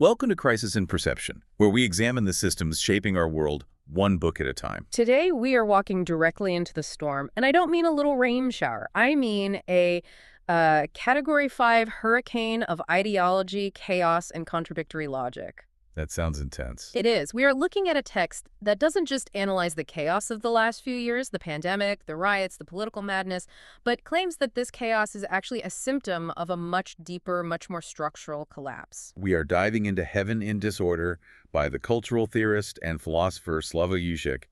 Welcome to Crisis in Perception, where we examine the systems shaping our world one book at a time. Today, we are walking directly into the storm, and I don't mean a little rain shower. I mean a Category 5 hurricane of ideology, chaos, and contradictory logic. That sounds intense. It is. We are looking at a text that doesn't just analyze the chaos of the last few years, the pandemic, the riots, the political madness, but claims that this chaos is actually a symptom of a much deeper, much more structural collapse. We are diving into Heaven in Disorder by the cultural theorist and philosopher Slavoj Žižek.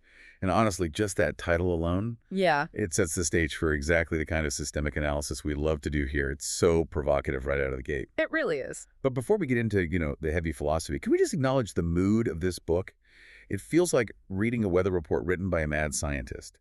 And honestly, just that title alone, it sets the stage for exactly the kind of systemic analysis we love to do here. It's so provocative right out of the gate. It really is. But before we get into, the heavy philosophy, can we just acknowledge the mood of this book? It feels like reading a weather report written by a mad scientist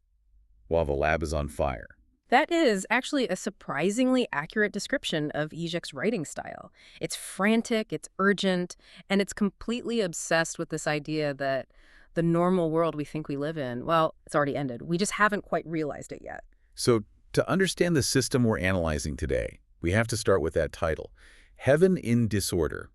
while the lab is on fire. That is actually a surprisingly accurate description of Žižek's writing style. It's frantic, it's urgent, and it's completely obsessed with this idea that the normal world we think we live in, well, it's already ended. We just haven't quite realized it yet. So to understand the system we're analyzing today, we have to start with that title, Heaven in Disorder.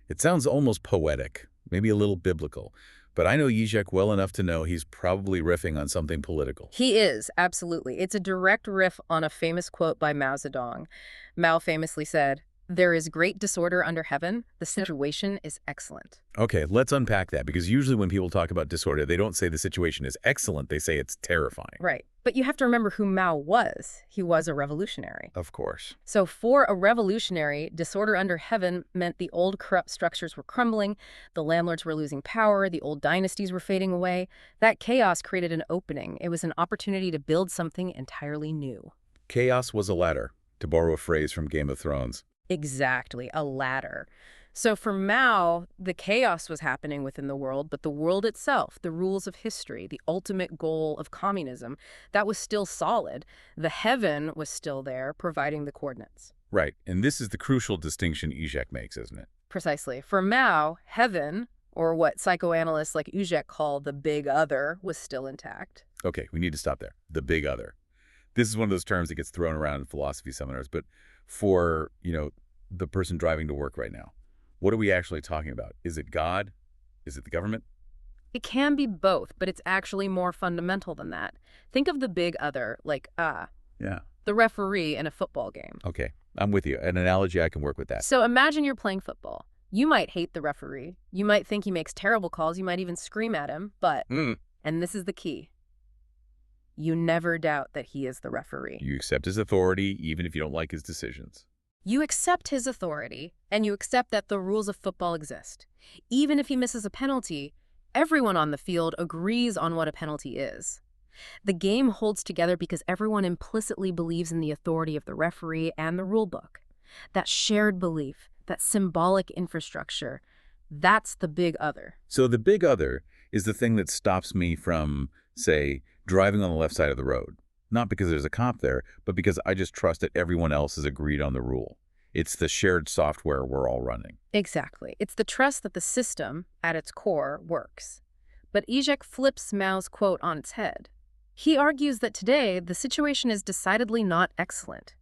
It sounds almost poetic, maybe a little biblical, but I know Žižek well enough to know he's probably riffing on something political. He is, absolutely. It's a direct riff on a famous quote by Mao Zedong. Mao famously said, "There is great disorder under heaven. The situation is excellent." Okay, let's unpack that, because usually when people talk about disorder, they don't say the situation is excellent, they say it's terrifying. Right. But you have to remember who Mao was. He was a revolutionary. Of course. So for a revolutionary, disorder under heaven meant the old corrupt structures were crumbling, the landlords were losing power, the old dynasties were fading away. That chaos created an opening. It was an opportunity to build something entirely new. Chaos was a ladder, to borrow a phrase from Game of Thrones. Exactly, a ladder. So for Mao, the chaos was happening within the world, but the world itself, the rules of history, the ultimate goal of communism, that was still solid. The heaven was still there, providing the coordinates. Right, and this is the crucial distinction Žižek makes, isn't it? Precisely. For Mao, heaven, or what psychoanalysts like Žižek call the big other, was still intact. Okay, we need to stop there. The big other. This is one of those terms that gets thrown around in philosophy seminars, but for, the person driving to work right now, what are we actually talking about? Is it God? Is it the government? It can be both, but it's actually more fundamental than that. Think of the big other, like, the referee in a football game. Okay, I'm with you. An analogy, I can work with that. So imagine you're playing football. You might hate the referee. You might think he makes terrible calls. You might even scream at him, but, and this is the key, you never doubt that he is the referee. You accept his authority, even if you don't like his decisions. You accept his authority, and you accept that the rules of football exist. Even if he misses a penalty, everyone on the field agrees on what a penalty is. The game holds together because everyone implicitly believes in the authority of the referee and the rule book. That shared belief, that symbolic infrastructure, that's the big other. So the big other is the thing that stops me from, say, driving on the left side of the road. Not because there's a cop there, but because I just trust that everyone else has agreed on the rule. It's the shared software we're all running. Exactly. It's the trust that the system, at its core, works. But Žižek flips Mao's quote on its head. He argues that today, the situation is decidedly not excellent.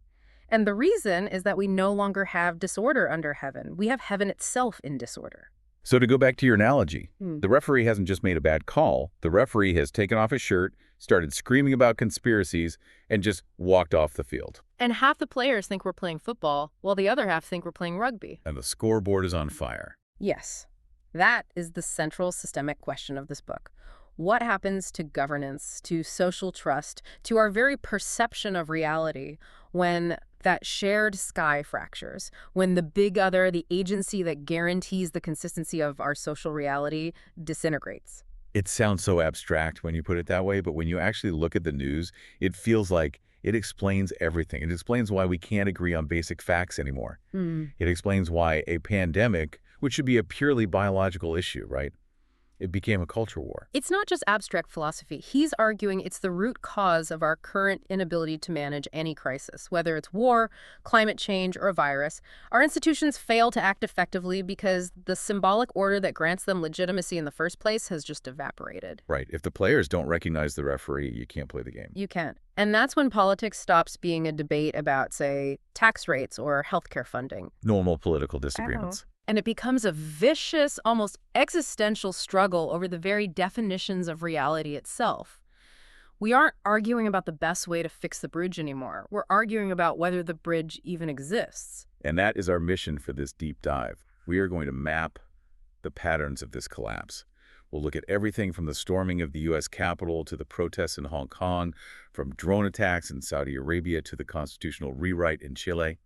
And the reason is that we no longer have disorder under heaven. We have heaven itself in disorder. So to go back to your analogy, the referee hasn't just made a bad call. The referee has taken off his shirt, started screaming about conspiracies, and just walked off the field. And half the players think we're playing football, while the other half think we're playing rugby. And the scoreboard is on fire. Yes. That is the central systemic question of this book. What happens to governance, to social trust, to our very perception of reality when that shared sky fractures, when the big other, the agency that guarantees the consistency of our social reality, disintegrates? It sounds so abstract when you put it that way, but when you actually look at the news, it feels like it explains everything. It explains why we can't agree on basic facts anymore. It explains why a pandemic, which should be a purely biological issue, right? It became a culture war. It's not just abstract philosophy. He's arguing it's the root cause of our current inability to manage any crisis, whether it's war, climate change, or a virus. Our institutions fail to act effectively because the symbolic order that grants them legitimacy in the first place has just evaporated. Right. If the players don't recognize the referee, you can't play the game. You can't. And that's when politics stops being a debate about, say, tax rates or healthcare funding. Normal political disagreements. And it becomes a vicious, almost existential struggle over the very definitions of reality itself. We aren't arguing about the best way to fix the bridge anymore. We're arguing about whether the bridge even exists. And that is our mission for this deep dive. We are going to map the patterns of this collapse. We'll look at everything from the storming of the U.S. Capitol to the protests in Hong Kong, from drone attacks in Saudi Arabia to the constitutional rewrite in Chile.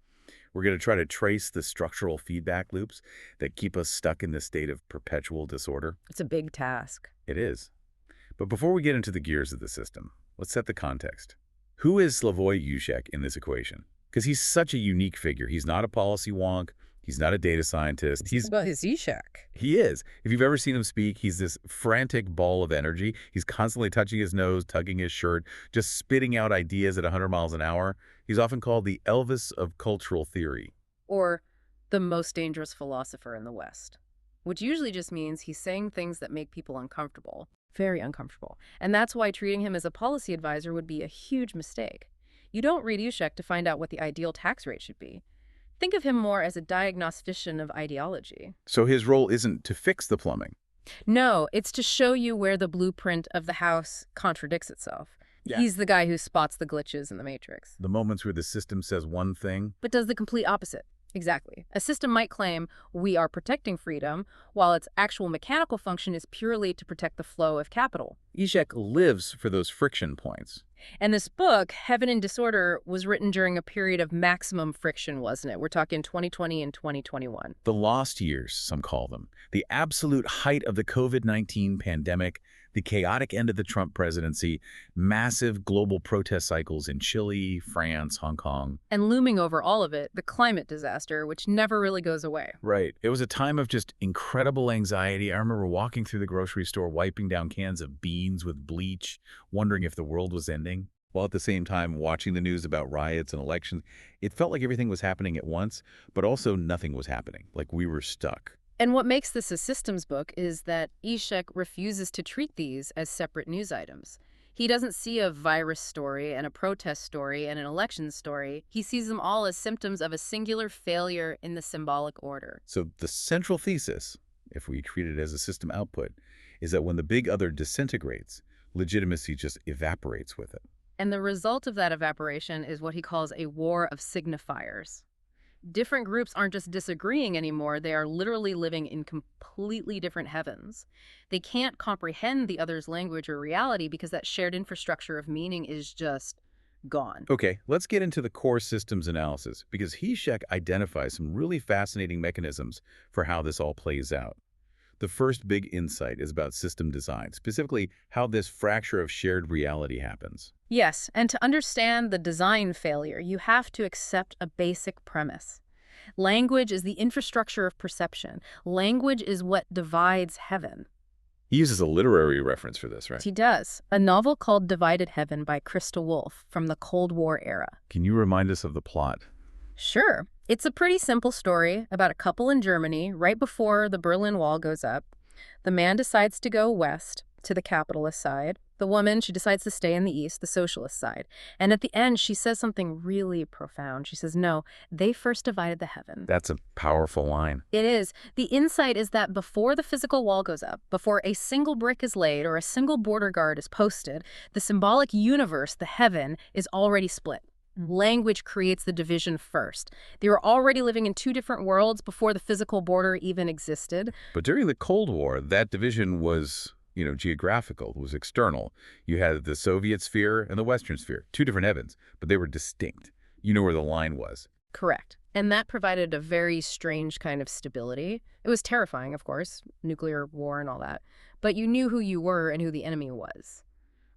We're going to try to trace the structural feedback loops that keep us stuck in this state of perpetual disorder. It's a big task. It is. But before we get into the gears of the system, let's set the context. Who is Slavoj Žižek in this equation? Because he's such a unique figure. He's not a policy wonk. He's not a data scientist. He's Žižek. He is. If you've ever seen him speak, he's this frantic ball of energy. He's constantly touching his nose, tugging his shirt, just spitting out ideas at 100 miles an hour. He's often called the Elvis of cultural theory. Or the most dangerous philosopher in the West, which usually just means he's saying things that make people uncomfortable, very uncomfortable. And that's why treating him as a policy advisor would be a huge mistake. You don't read Žižek to find out what the ideal tax rate should be. Think of him more as a diagnostician of ideology. So his role isn't to fix the plumbing. No, it's to show you where the blueprint of the house contradicts itself. Yeah. He's the guy who spots the glitches in the matrix. The moments where the system says one thing. But does the complete opposite. Exactly. A system might claim we are protecting freedom, while its actual mechanical function is purely to protect the flow of capital. Žižek lives for those friction points. And this book, Heaven in Disorder, was written during a period of maximum friction, wasn't it? We're talking 2020 and 2021. The lost years, some call them. The absolute height of the COVID-19 pandemic, the chaotic end of the Trump presidency, massive global protest cycles in Chile, France, Hong Kong. And looming over all of it, the climate disaster, which never really goes away. Right. It was a time of just incredible anxiety. I remember walking through the grocery store, wiping down cans of beans with bleach, wondering if the world was ending. While at the same time watching the news about riots and elections, it felt like everything was happening at once, but also nothing was happening, like we were stuck. And what makes this a systems book is that Žižek refuses to treat these as separate news items. He doesn't see a virus story and a protest story and an election story. He sees them all as symptoms of a singular failure in the symbolic order. So the central thesis, if we treat it as a system output, is that when the big other disintegrates, legitimacy just evaporates with it. And the result of that evaporation is what he calls a war of signifiers. Different groups aren't just disagreeing anymore, they are literally living in completely different heavens. They can't comprehend the other's language or reality because that shared infrastructure of meaning is just gone. Okay, let's get into the core systems analysis, because Žižek identifies some really fascinating mechanisms for how this all plays out. The first big insight is about system design, specifically how this fracture of shared reality happens. Yes, and to understand the design failure, you have to accept a basic premise. Language is the infrastructure of perception. Language is what divides heaven. He uses a literary reference for this, right? He does. A novel called Divided Heaven by Krista Wolf from the Cold War era. Can you remind us of the plot? Sure. It's a pretty simple story about a couple in Germany right before the Berlin Wall goes up. The man decides to go west to the capitalist side. The woman, she decides to stay in the east, the socialist side. And at the end, she says something really profound. She says, no, they first divided the heaven. That's a powerful line. It is. The insight is that before the physical wall goes up, before a single brick is laid or a single border guard is posted, the symbolic universe, the heaven, is already split. Language creates the division first. They were already living in two different worlds before the physical border even existed. But during the Cold War, that division was, geographical, it was external. You had the Soviet sphere and the Western sphere, two different heavens, but they were distinct. You know where the line was. Correct. And that provided a very strange kind of stability. It was terrifying, of course, nuclear war and all that. But you knew who you were and who the enemy was.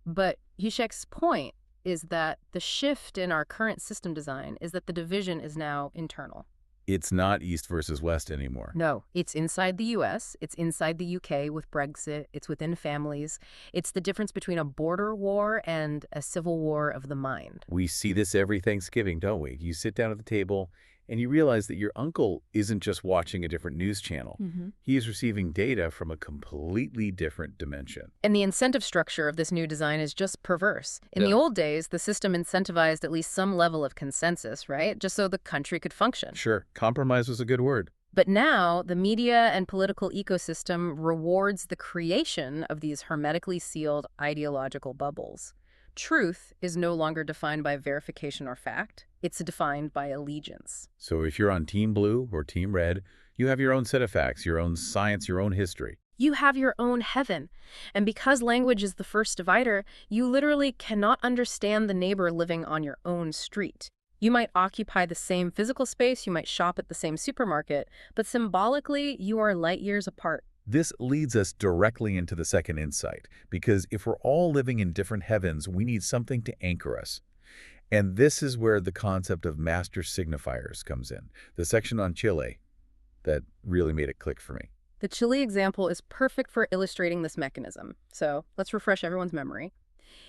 But Žižek's point is that the shift in our current system design is that the division is now internal. It's not East versus West anymore. No, it's inside the U.S., it's inside the U.K. with Brexit, it's within families. It's the difference between a border war and a civil war of the mind. We see this every Thanksgiving, don't we? You sit down at the table and you realize that your uncle isn't just watching a different news channel. He is receiving data from a completely different dimension. And the incentive structure of this new design is just perverse. In the old days, the system incentivized at least some level of consensus, right? Just so the country could function. Sure, compromise was a good word. But now, the media and political ecosystem rewards the creation of these hermetically sealed ideological bubbles. Truth is no longer defined by verification or fact. It's defined by allegiance. So if you're on Team Blue or Team Red, you have your own set of facts, your own science, your own history. You have your own heaven. And because language is the first divider, you literally cannot understand the neighbor living on your own street. You might occupy the same physical space, you might shop at the same supermarket, but symbolically, you are light years apart. This leads us directly into the second insight, because if we're all living in different heavens, we need something to anchor us. And this is where the concept of master signifiers comes in, the section on Chile that really made it click for me. The Chile example is perfect for illustrating this mechanism. So let's refresh everyone's memory.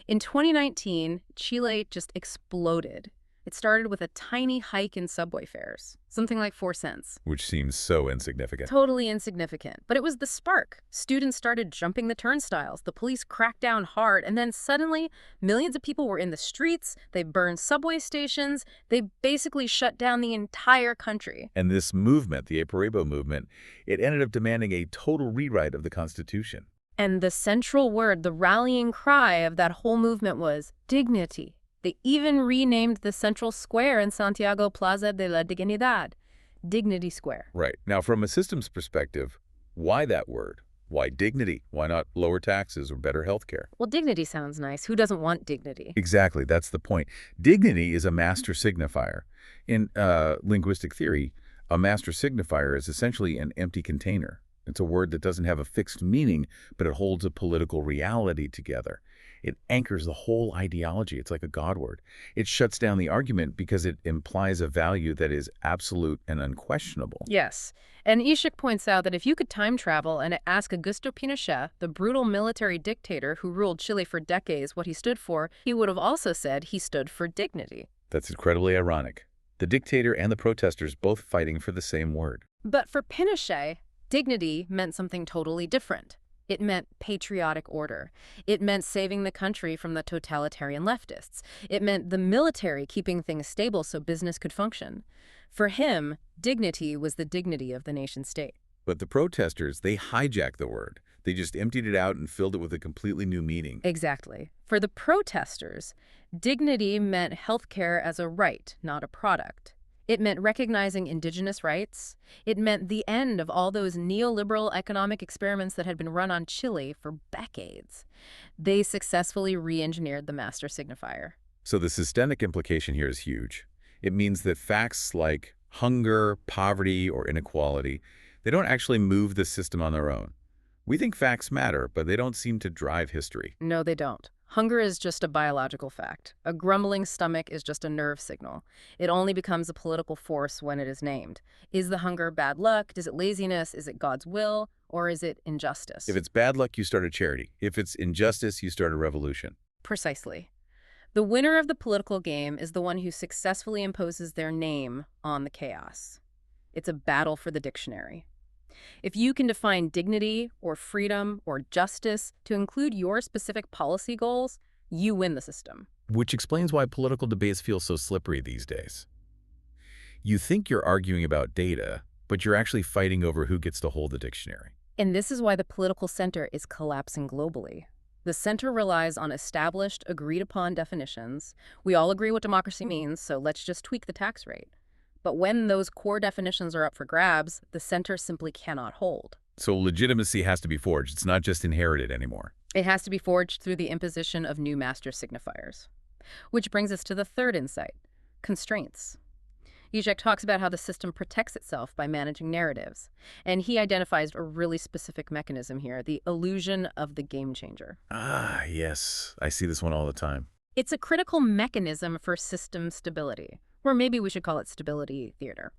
In 2019, Chile just exploded. It started with a tiny hike in subway fares, something like 4 cents. Which seems so insignificant. Totally insignificant. But it was the spark. Students started jumping the turnstiles. The police cracked down hard. And then suddenly, millions of people were in the streets. They burned subway stations. They basically shut down the entire country. And this movement, the Aparebo movement, it ended up demanding a total rewrite of the Constitution. And the central word, the rallying cry of that whole movement was dignity. They even renamed the central square in Santiago Plaza de la Dignidad, Dignity Square. Right. Now, from a systems perspective, why that word? Why dignity? Why not lower taxes or better health care? Well, dignity sounds nice. Who doesn't want dignity? Exactly. That's the point. Dignity is a master signifier. In linguistic theory, a master signifier is essentially an empty container. It's a word that doesn't have a fixed meaning, but it holds a political reality together. It anchors the whole ideology. It's like a God word. It shuts down the argument because it implies a value that is absolute and unquestionable. Yes. And Žižek points out that if you could time travel and ask Augusto Pinochet, the brutal military dictator who ruled Chile for decades, what he stood for, he would have also said he stood for dignity. That's incredibly ironic. The dictator and the protesters both fighting for the same word. But for Pinochet, dignity meant something totally different. It meant patriotic order. It meant saving the country from the totalitarian leftists. It meant the military keeping things stable so business could function. For him, dignity was the dignity of the nation-state. But the protesters, they hijacked the word. They just emptied it out and filled it with a completely new meaning. Exactly. For the protesters, dignity meant healthcare as a right, not a product. It meant recognizing indigenous rights. It meant the end of all those neoliberal economic experiments that had been run on Chile for decades. They successfully re-engineered the master signifier. So the systemic implication here is huge. It means that facts like hunger, poverty, or inequality, they don't actually move the system on their own. We think facts matter, but they don't seem to drive history. No, they don't. Hunger is just a biological fact. A grumbling stomach is just a nerve signal. It only becomes a political force when it is named. Is the hunger bad luck? Is it laziness? Is it God's will? Or is it injustice? If it's bad luck, you start a charity. If it's injustice, you start a revolution. Precisely. The winner of the political game is the one who successfully imposes their name on the chaos. It's a battle for the dictionary. If you can define dignity or freedom or justice to include your specific policy goals, you win the system. Which explains why political debates feel so slippery these days. You think you're arguing about data, but you're actually fighting over who gets to hold the dictionary. And this is why the political center is collapsing globally. The center relies on established, agreed-upon definitions. We all agree what democracy means, so let's just tweak the tax rate. But when those core definitions are up for grabs, the center simply cannot hold. So legitimacy has to be forged. It's not just inherited anymore. It has to be forged through the imposition of new master signifiers. Which brings us to the third insight, constraints. Žižek talks about how the system protects itself by managing narratives. And he identifies a really specific mechanism here, the illusion of the game changer. Ah, yes. I see this one all the time. It's a critical mechanism for system stability. Or maybe we should call it stability theater.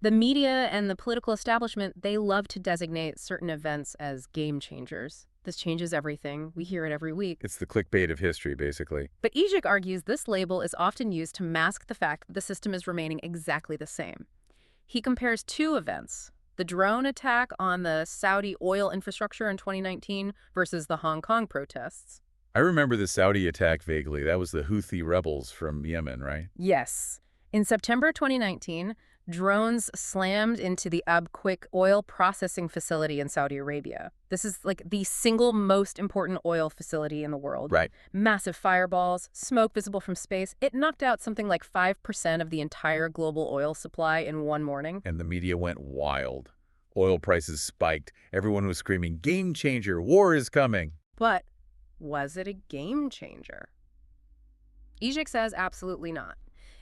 The media and the political establishment, they love to designate certain events as game changers. This changes everything. We hear it every week. It's the clickbait of history, basically. But Žižek argues this label is often used to mask the fact that the system is remaining exactly the same. He compares two events, the drone attack on the Saudi oil infrastructure in 2019 versus the Hong Kong protests. I remember the Saudi attack vaguely. That was the Houthi rebels from Yemen, right? Yes. In September 2019, Drones slammed into the Abqaiq oil processing facility in Saudi Arabia. This is like the single most important oil facility in the world. Right. Massive fireballs, smoke visible from space. It knocked out something like 5% of the entire global oil supply in one morning. And the media went wild. Oil prices spiked. Everyone was screaming, "Game changer, war is coming." But was it a game changer? Žižek says absolutely not.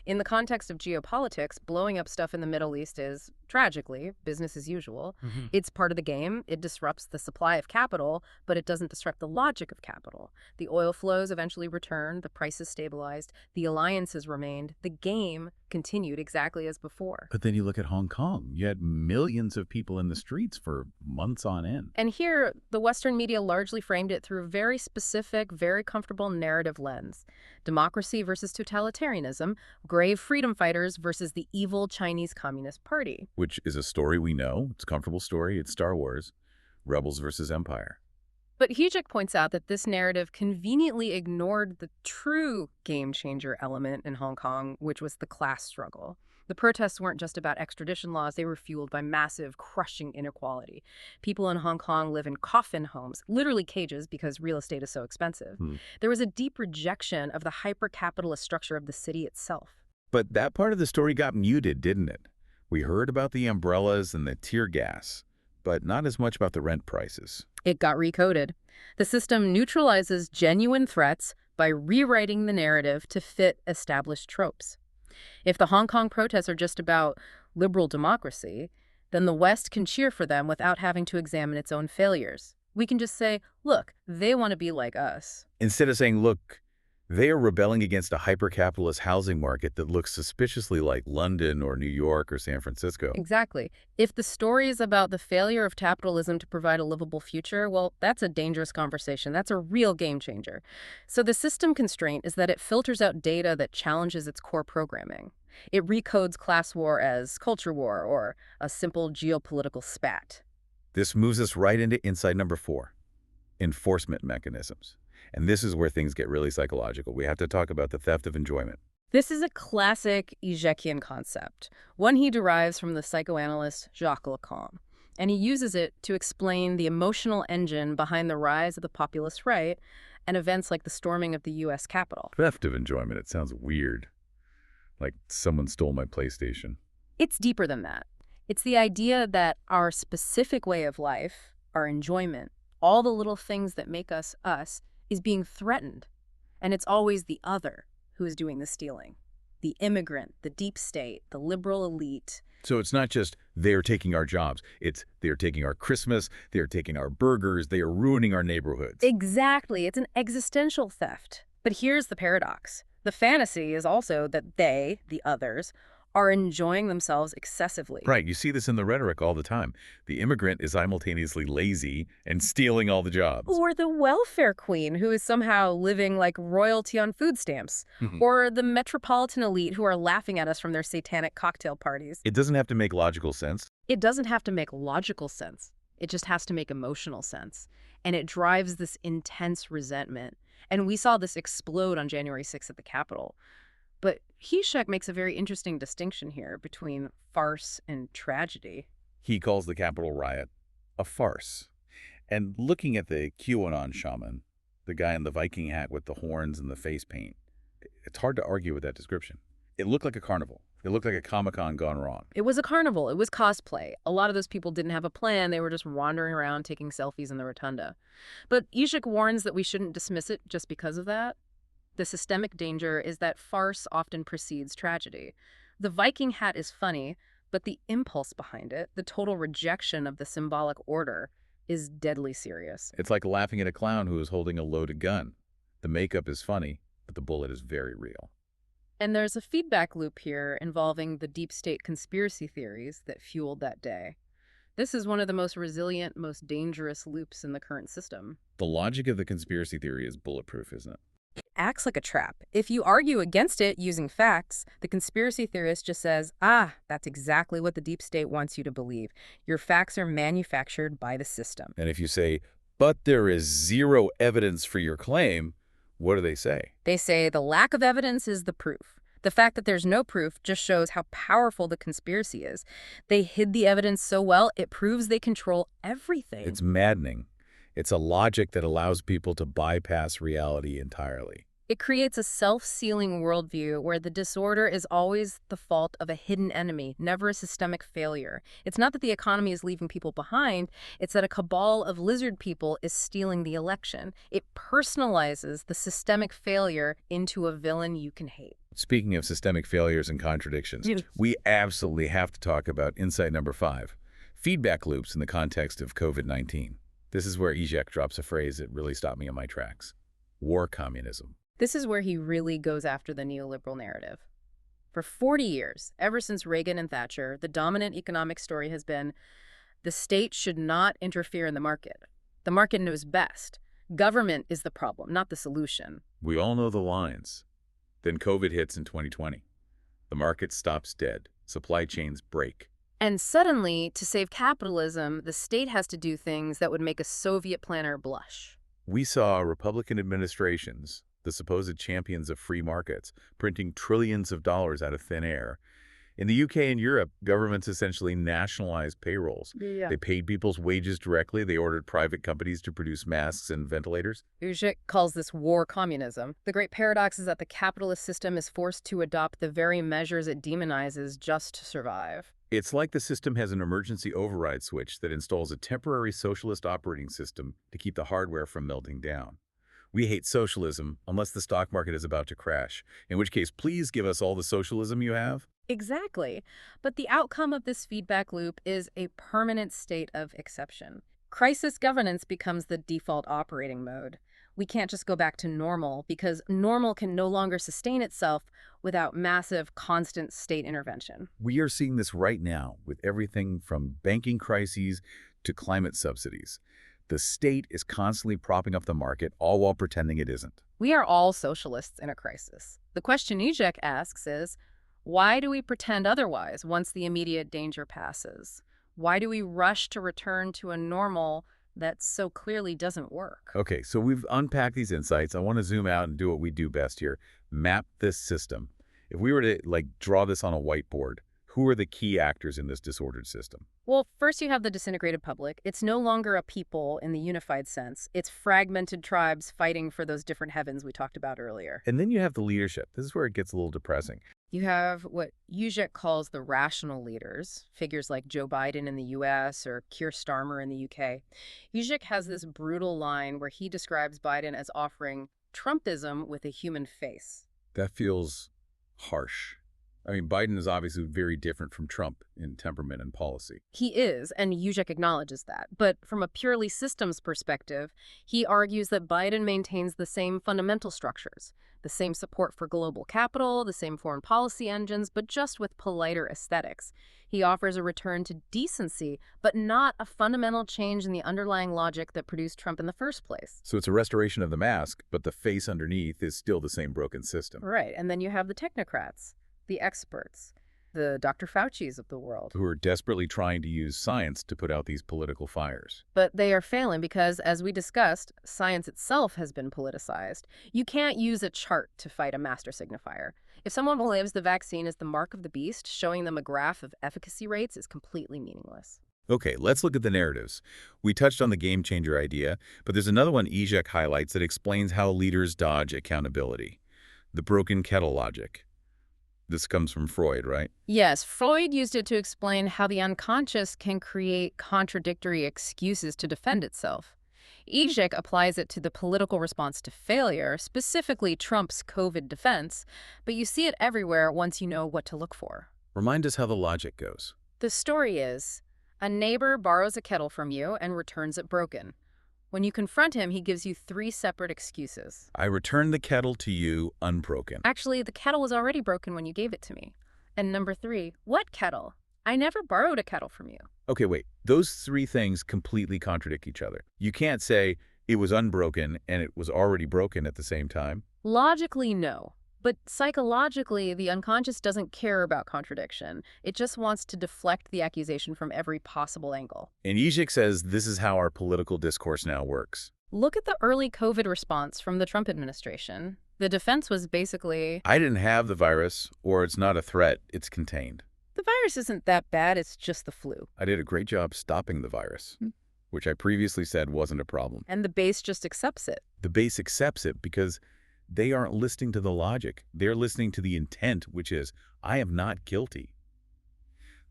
In the context of geopolitics, blowing up stuff in the Middle East is, tragically, business as usual. It's part of the game. It disrupts the supply of capital, but it doesn't disrupt the logic of capital. The oil flows eventually returned, the prices stabilized, the alliances remained, the game continued exactly as before. But then you look at Hong Kong. You had millions of people in the streets for months on end. And here, the Western media largely framed it through a very specific, very comfortable narrative lens. Democracy versus totalitarianism, grave freedom fighters versus the evil Chinese Communist Party. Which is a story we know. It's a comfortable story. It's Star Wars. Rebels versus Empire. But Žižek points out that this narrative conveniently ignored the true game-changer element in Hong Kong, which was the class struggle. The protests weren't just about extradition laws. They were fueled by massive, crushing inequality. People in Hong Kong live in coffin homes, literally cages because real estate is so expensive. There was a deep rejection of the hyper-capitalist structure of the city itself. But that part of the story got muted, didn't it? We heard about the umbrellas and the tear gas, but not as much about the rent prices. It got recoded. The system neutralizes genuine threats by rewriting the narrative to fit established tropes. If the Hong Kong protests are just about liberal democracy, then the West can cheer for them without having to examine its own failures. We can just say, look, they want to be like us. Instead of saying, look, they are rebelling against a hyper-capitalist housing market that looks suspiciously like London or New York or San Francisco. Exactly. If the story is about the failure of capitalism to provide a livable future, well, that's a dangerous conversation. That's a real game changer. So the system constraint is that it filters out data that challenges its core programming. It recodes class war as culture war or a simple geopolitical spat. This moves us right into insight number 4, enforcement mechanisms. And this is where things get really psychological. We have to talk about the theft of enjoyment. This is a classic Žižekian concept, one he derives from the psychoanalyst Jacques Lacan, and he uses it to explain the emotional engine behind the rise of the populist right and events like the storming of the U.S. Capitol. Theft of enjoyment, it sounds weird. Like someone stole my PlayStation. It's deeper than that. It's the idea that our specific way of life, our enjoyment, all the little things that make us us, is being threatened. And it's always the other who is doing the stealing. The immigrant, the deep state, the liberal elite. So it's not just they're taking our jobs. It's they're taking our Christmas, they're taking our burgers, they are ruining our neighborhoods. Exactly. It's an existential theft. But here's the paradox. The fantasy is also that they, the others, are enjoying themselves excessively. Right. You see this in the rhetoric all the time. The immigrant is simultaneously lazy and stealing all the jobs. Or the welfare queen who is somehow living like royalty on food stamps. Or the metropolitan elite who are laughing at us from their satanic cocktail parties. It doesn't have to make logical sense. It doesn't have to make logical sense. It just has to make emotional sense. And it drives this intense resentment. And we saw this explode on January 6th at the Capitol. But Žižek makes a very interesting distinction here between farce and tragedy. He calls the Capitol riot a farce. And looking at the QAnon shaman, the guy in the Viking hat with the horns and the face paint, it's hard to argue with that description. It looked like a carnival. It looked like a Comic-Con gone wrong. It was a carnival. It was cosplay. A lot of those people didn't have a plan. They were just wandering around taking selfies in the rotunda. But Žižek warns that we shouldn't dismiss it just because of that. The systemic danger is that farce often precedes tragedy. The Viking hat is funny, but the impulse behind it, the total rejection of the symbolic order, is deadly serious. It's like laughing at a clown who is holding a loaded gun. The makeup is funny, but the bullet is very real. And there's a feedback loop here involving the deep state conspiracy theories that fueled that day. This is one of the most resilient, most dangerous loops in the current system. The logic of the conspiracy theory is bulletproof, isn't it? It acts like a trap. If you argue against it using facts, the conspiracy theorist just says, that's exactly what the deep state wants you to believe. Your facts are manufactured by the system. And if you say, but there is zero evidence for your claim, what do they say? They say the lack of evidence is the proof. The fact that there's no proof just shows how powerful the conspiracy is. They hid the evidence so well, it proves they control everything. It's maddening. It's a logic that allows people to bypass reality entirely. It creates a self-sealing worldview where the disorder is always the fault of a hidden enemy, never a systemic failure. It's not that the economy is leaving people behind, it's that a cabal of lizard people is stealing the election. It personalizes the systemic failure into a villain you can hate. Speaking of systemic failures and contradictions, we absolutely have to talk about insight number 5, feedback loops in the context of COVID-19. This is where Žižek drops a phrase that really stopped me in my tracks. War communism. This is where he really goes after the neoliberal narrative. For 40 years, ever since Reagan and Thatcher, the dominant economic story has been the state should not interfere in the market. The market knows best. Government is the problem, not the solution. We all know the lines. Then COVID hits in 2020. The market stops dead. Supply chains break. And suddenly, to save capitalism, the state has to do things that would make a Soviet planner blush. We saw Republican administrations, the supposed champions of free markets, printing trillions of dollars out of thin air. In the UK and Europe, governments essentially nationalized payrolls. They paid people's wages directly. They ordered private companies to produce masks and ventilators. Žižek calls this war communism. The great paradox is that the capitalist system is forced to adopt the very measures it demonizes just to survive. It's like the system has an emergency override switch that installs a temporary socialist operating system to keep the hardware from melting down. We hate socialism unless the stock market is about to crash, in which case please give us all the socialism you have. Exactly. But the outcome of this feedback loop is a permanent state of exception. Crisis governance becomes the default operating mode. We can't just go back to normal because normal can no longer sustain itself without massive, constant state intervention. We are seeing this right now with everything from banking crises to climate subsidies. The state is constantly propping up the market, all while pretending it isn't. We are all socialists in a crisis. The question Žižek asks is, why do we pretend otherwise once the immediate danger passes? Why do we rush to return to a normal that so clearly doesn't work? Okay, so we've unpacked these insights. I want to zoom out and do what we do best here. Map this system. If we were to, draw this on a whiteboard, who are the key actors in this disordered system? Well, first you have the disintegrated public. It's no longer a people in the unified sense. It's fragmented tribes fighting for those different heavens we talked about earlier. And then you have the leadership. This is where it gets a little depressing. You have what Žižek calls the rational leaders, figures like Joe Biden in the U.S. or Keir Starmer in the U.K. Žižek has this brutal line where he describes Biden as offering Trumpism with a human face. That feels harsh. I mean, Biden is obviously very different from Trump in temperament and policy. He is, and Žižek acknowledges that. But from a purely systems perspective, he argues that Biden maintains the same fundamental structures, the same support for global capital, the same foreign policy engines, but just with politer aesthetics. He offers a return to decency, but not a fundamental change in the underlying logic that produced Trump in the first place. So it's a restoration of the mask, but the face underneath is still the same broken system. Right, and then you have the technocrats, the experts, the Dr. Fauci's of the world, who are desperately trying to use science to put out these political fires. But they are failing because, as we discussed, science itself has been politicized. You can't use a chart to fight a master signifier. If someone believes the vaccine is the mark of the beast, showing them a graph of efficacy rates is completely meaningless. Okay, let's look at the narratives. We touched on the game changer idea, but there's another one Žižek highlights that explains how leaders dodge accountability. The broken kettle logic. This comes from Freud, right? Yes, Freud used it to explain how the unconscious can create contradictory excuses to defend itself. Žižek applies it to the political response to failure, specifically Trump's COVID defense, but you see it everywhere once you know what to look for. Remind us how the logic goes. The story is, a neighbor borrows a kettle from you and returns it broken. When you confront him, he gives you 3 separate excuses. I returned the kettle to you unbroken. Actually, the kettle was already broken when you gave it to me. And number 3, what kettle? I never borrowed a kettle from you. Okay, wait. Those 3 things completely contradict each other. You can't say it was unbroken and it was already broken at the same time. Logically, no. But psychologically, the unconscious doesn't care about contradiction. It just wants to deflect the accusation from every possible angle. And Žižek says this is how our political discourse now works. Look at the early COVID response from the Trump administration. The defense was basically, I didn't have the virus, or it's not a threat, it's contained. the virus isn't that bad, it's just the flu. I did a great job stopping the virus, which I previously said wasn't a problem. And the base just accepts it. The base accepts it because they aren't listening to the logic. They're listening to the intent, which is, I am not guilty.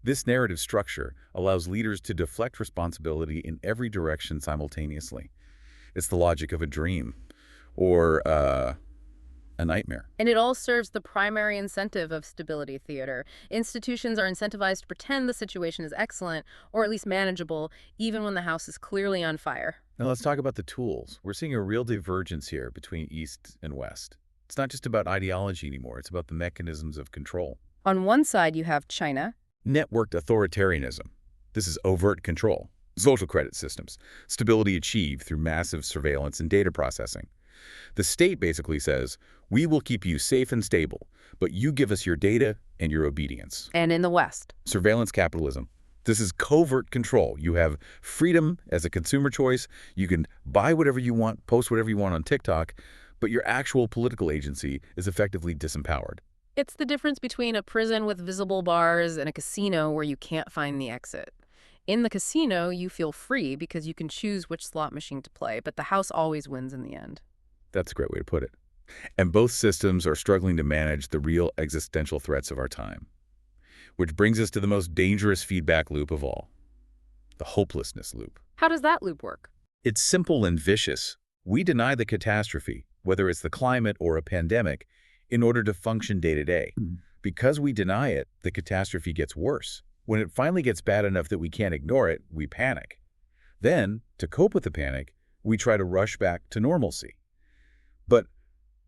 This narrative structure allows leaders to deflect responsibility in every direction simultaneously. It's the logic of a dream or a nightmare. And it all serves the primary incentive of stability theater. Institutions are incentivized to pretend the situation is excellent, or at least manageable, even when the house is clearly on fire. Now let's talk about the tools. We're seeing a real divergence here between East and West. It's not just about ideology anymore. It's about the mechanisms of control. On one side, you have China. Networked authoritarianism. This is overt control. Social credit systems. Stability achieved through massive surveillance and data processing. The state basically says, we will keep you safe and stable, but you give us your data and your obedience. And in the West, Surveillance capitalism. This is covert control. You have freedom as a consumer choice. You can buy whatever you want, post whatever you want on TikTok, but your actual political agency is effectively disempowered. it's the difference between a prison with visible bars and a casino where you can't find the exit. In the casino, you feel free because you can choose which slot machine to play, but the house always wins in the end. That's a great way to put it. And both systems are struggling to manage the real existential threats of our time. Which brings us to the most dangerous feedback loop of all, the hopelessness loop. How does that loop work? It's simple and vicious. We deny the catastrophe, whether it's the climate or a pandemic, in order to function day to day. Because we deny it, the catastrophe gets worse. When it finally gets bad enough that we can't ignore it, we panic. Then, to cope with the panic, we try to rush back to normalcy. But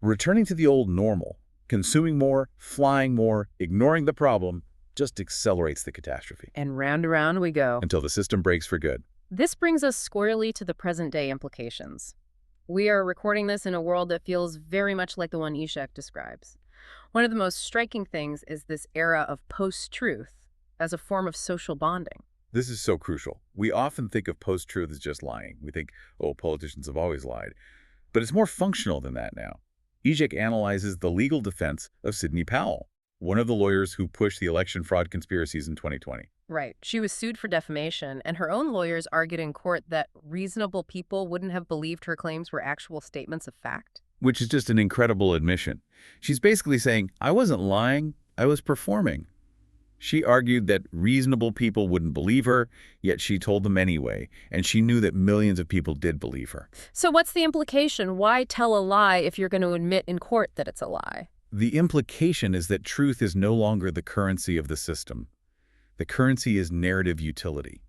returning to the old normal, consuming more, flying more, ignoring the problem, just accelerates the catastrophe. And round and round we go. Until the system breaks for good. This brings us squarely to the present-day implications. We are recording this in a world that feels very much like the one Žižek describes. One of the most striking things is this era of post-truth as a form of social bonding. This is so crucial. We often think of post-truth as just lying. We think, oh, politicians have always lied. But it's more functional than that now. Žižek analyzes the legal defense of Sidney Powell, one of the lawyers who pushed the election fraud conspiracies in 2020. Right. She was sued for defamation, and her own lawyers argued in court that reasonable people wouldn't have believed her claims were actual statements of fact. Which is just an incredible admission. She's basically saying, I wasn't lying, I was performing. She argued that reasonable people wouldn't believe her, yet she told them anyway, and she knew that millions of people did believe her. So what's the implication? Why tell a lie if you're going to admit in court that it's a lie? The implication is that truth is no longer the currency of the system. The currency is narrative utility.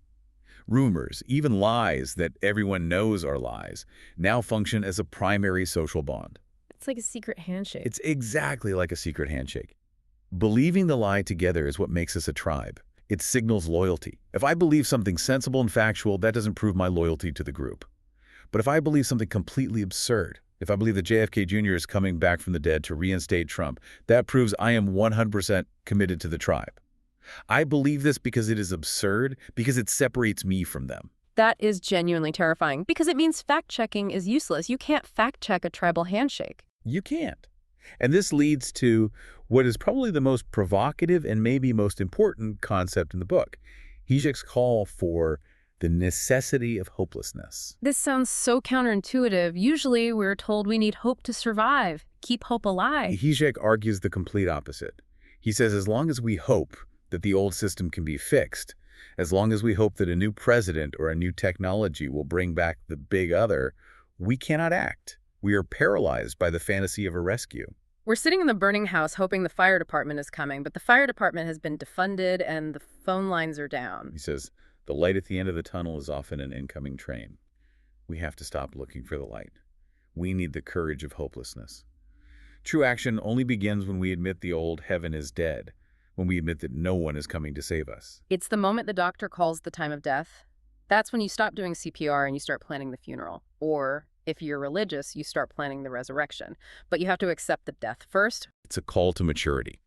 Rumors, even lies that everyone knows are lies, now function as a primary social bond. It's like a secret handshake. It's exactly like a secret handshake. Believing the lie together is what makes us a tribe. It signals loyalty. If I believe something sensible and factual, that doesn't prove my loyalty to the group. But if I believe something completely absurd, if I believe that JFK Jr. is coming back from the dead to reinstate Trump, that proves I am 100% committed to the tribe. I believe this because it is absurd, because it separates me from them. That is genuinely terrifying, because it means fact-checking is useless. You can't fact-check a tribal handshake. You can't. And this leads to what is probably the most provocative and maybe most important concept in the book, Žižek's call for the necessity of hopelessness. This sounds so counterintuitive. Usually we're told we need hope to survive, keep hope alive. Žižek argues the complete opposite. He says as long as we hope that the old system can be fixed, as long as we hope that a new president or a new technology will bring back the big other, we cannot act. We are paralyzed by the fantasy of a rescue. We're sitting in the burning house hoping the fire department is coming, but the fire department has been defunded and the phone lines are down. He says, the light at the end of the tunnel is often an incoming train. We have to stop looking for the light. We need the courage of hopelessness. True action only begins when we admit the old heaven is dead, when we admit that no one is coming to save us. It's the moment the doctor calls the time of death. That's when you stop doing CPR and you start planning the funeral. Or, if you're religious, you start planning the resurrection. But you have to accept the death first. It's a call to maturity.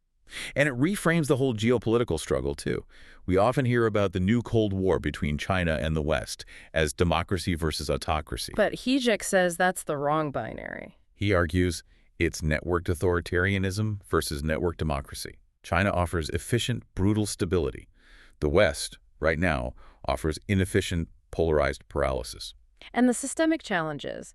And it reframes the whole geopolitical struggle, too. We often hear about the new Cold War between China and the West as democracy versus autocracy. But Žižek says that's the wrong binary. He argues It's networked authoritarianism versus network democracy. China offers efficient, brutal stability. The West, right now, offers inefficient, polarized paralysis. And the systemic challenges.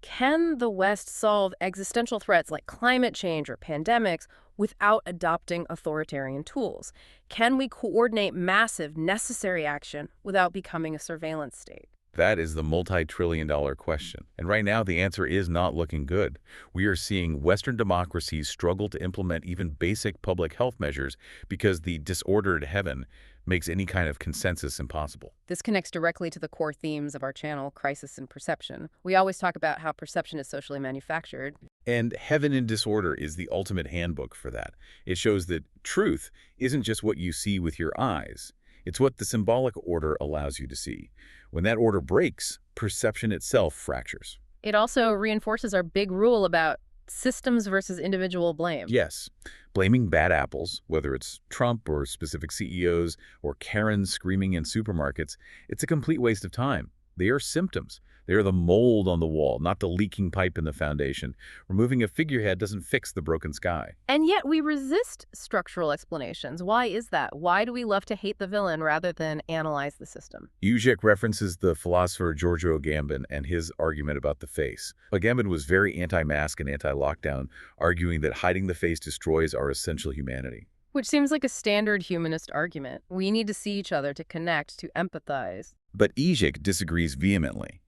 Can the West solve existential threats like climate change or pandemics without adopting authoritarian tools? Can we coordinate massive, necessary action without becoming a surveillance state? That is the multi-trillion-dollar question. And right now, the answer is not looking good. We are seeing Western democracies struggle to implement even basic public health measures because the disordered heaven makes any kind of consensus impossible. This connects directly to the core themes of our channel, crisis and perception. We always talk about how perception is socially manufactured. And Heaven in Disorder is the ultimate handbook for that. It shows that truth isn't just what you see with your eyes. It's what the symbolic order allows you to see. When that order breaks, perception itself fractures. It also reinforces our big rule about systems versus individual blame. Yes, blaming bad apples, whether it's Trump or specific CEOs or Karens screaming in supermarkets, it's a complete waste of time. They are symptoms. They are the mold on the wall, not the leaking pipe in the foundation. Removing a figurehead doesn't fix the broken sky. And yet we resist structural explanations. Why is that? Why do we love to hate the villain rather than analyze the system? Žižek references the philosopher Giorgio Agamben and his argument about the face. Agamben was very anti-mask and anti-lockdown, arguing that hiding the face destroys our essential humanity. Which seems like a standard humanist argument. We need to see each other to connect, to empathize. But Žižek disagrees vehemently.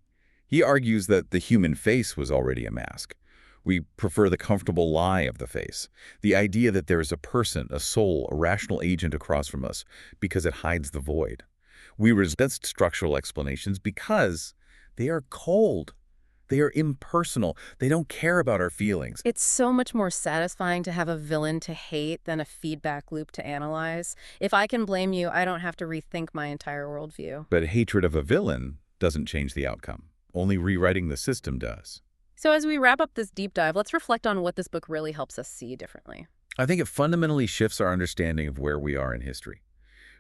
He argues that the human face was already a mask. We prefer the comfortable lie of the face, the idea that there is a person, a soul, a rational agent across from us, because it hides the void. We resist structural explanations because they are cold. They are impersonal. They don't care about our feelings. It's so much more satisfying to have a villain to hate than a feedback loop to analyze. If I can blame you, I don't have to rethink my entire worldview. But hatred of a villain doesn't change the outcome. Only rewriting the system does. So as we wrap up this deep dive, let's reflect on what this book really helps us see differently. I think it fundamentally shifts our understanding of where we are in history.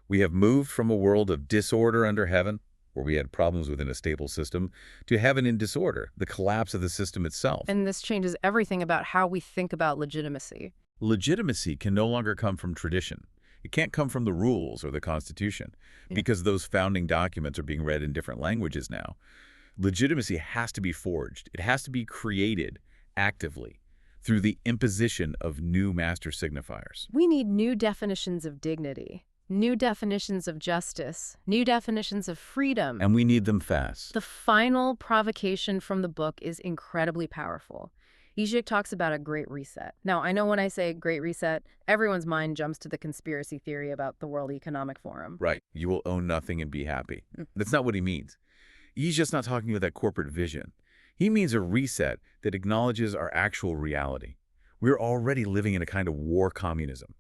We have moved from a world of disorder under heaven, where we had problems within a stable system, to heaven in disorder, the collapse of the system itself. And this changes everything about how we think about legitimacy. Legitimacy can no longer come from tradition. It can't come from the rules or the Constitution, because those founding documents are being read in different languages now. Legitimacy has to be forged. It has to be created actively through the imposition of new master signifiers. We need new definitions of dignity, new definitions of justice, new definitions of freedom. And we need them fast. The final provocation from the book is incredibly powerful. Žižek talks about a great reset. Now, I know when I say great reset, everyone's mind jumps to the conspiracy theory about the World Economic Forum. Right. You will own nothing and be happy. That's not what he means. He's just not talking about that corporate vision. He means a reset that acknowledges our actual reality. We're already living in a kind of war communism.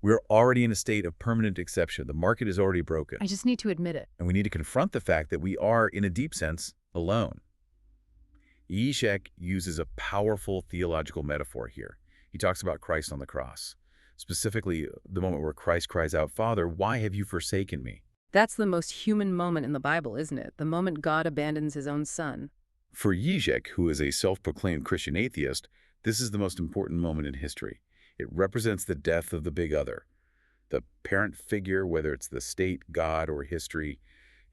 We're already in a state of permanent exception. The market is already broken. I just need to admit it. And we need to confront the fact that we are, in a deep sense, alone. Žižek uses a powerful theological metaphor here. He talks about Christ on the cross, specifically the moment where Christ cries out, "Father, why have you forsaken me?" That's the most human moment in the Bible, isn't it? The moment God abandons his own son. For Žižek, who is a self-proclaimed Christian atheist, this is the most important moment in history. It represents the death of the big other. The parent figure, whether it's the state, God, or history,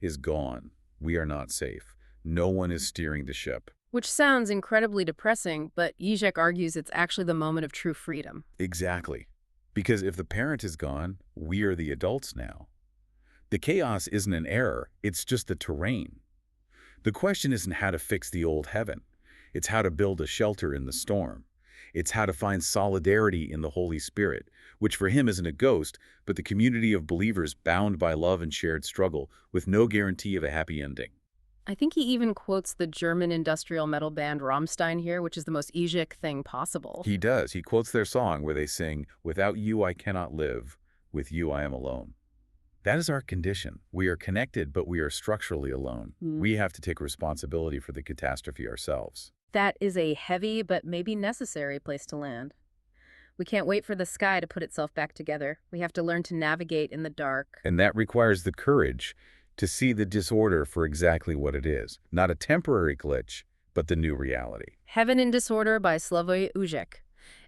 is gone. We are not safe. No one is steering the ship. Which sounds incredibly depressing, but Žižek argues it's actually the moment of true freedom. Exactly. Because if the parent is gone, we are the adults now. The chaos isn't an error, it's just the terrain. The question isn't how to fix the old heaven. It's how to build a shelter in the storm. It's how to find solidarity in the Holy Spirit, which for him isn't a ghost, but the community of believers bound by love and shared struggle, with no guarantee of a happy ending. I think he even quotes the German industrial metal band Rammstein here, which is the most Žižek thing possible. He does. He quotes their song where they sing, "Without you I cannot live, with you I am alone." That is our condition. We are connected, but we are structurally alone. We have to take responsibility for the catastrophe ourselves. That is a heavy but maybe necessary place to land. We can't wait for the sky to put itself back together. We have to learn to navigate in the dark. And that requires the courage to see the disorder for exactly what it is. Not a temporary glitch, but the new reality. Heaven in Disorder by Slavoj Žižek.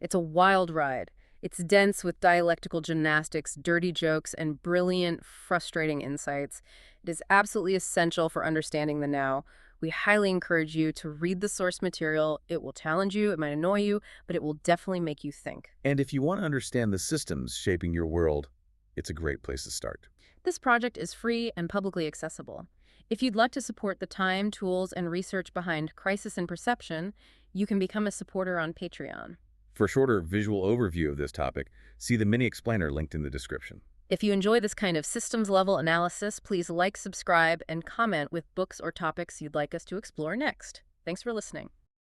It's a wild ride. It's dense with dialectical gymnastics, dirty jokes, and brilliant, frustrating insights. It is absolutely essential for understanding the now. We highly encourage you to read the source material. It will challenge you, it might annoy you, but it will definitely make you think. And if you want to understand the systems shaping your world, it's a great place to start. This project is free and publicly accessible. If you'd like to support the time, tools, and research behind Crisis in Perception, you can become a supporter on Patreon. For a shorter visual overview of this topic, see the mini explainer linked in the description. If you enjoy this kind of systems-level analysis, please like, subscribe, and comment with books or topics you'd like us to explore next. Thanks for listening.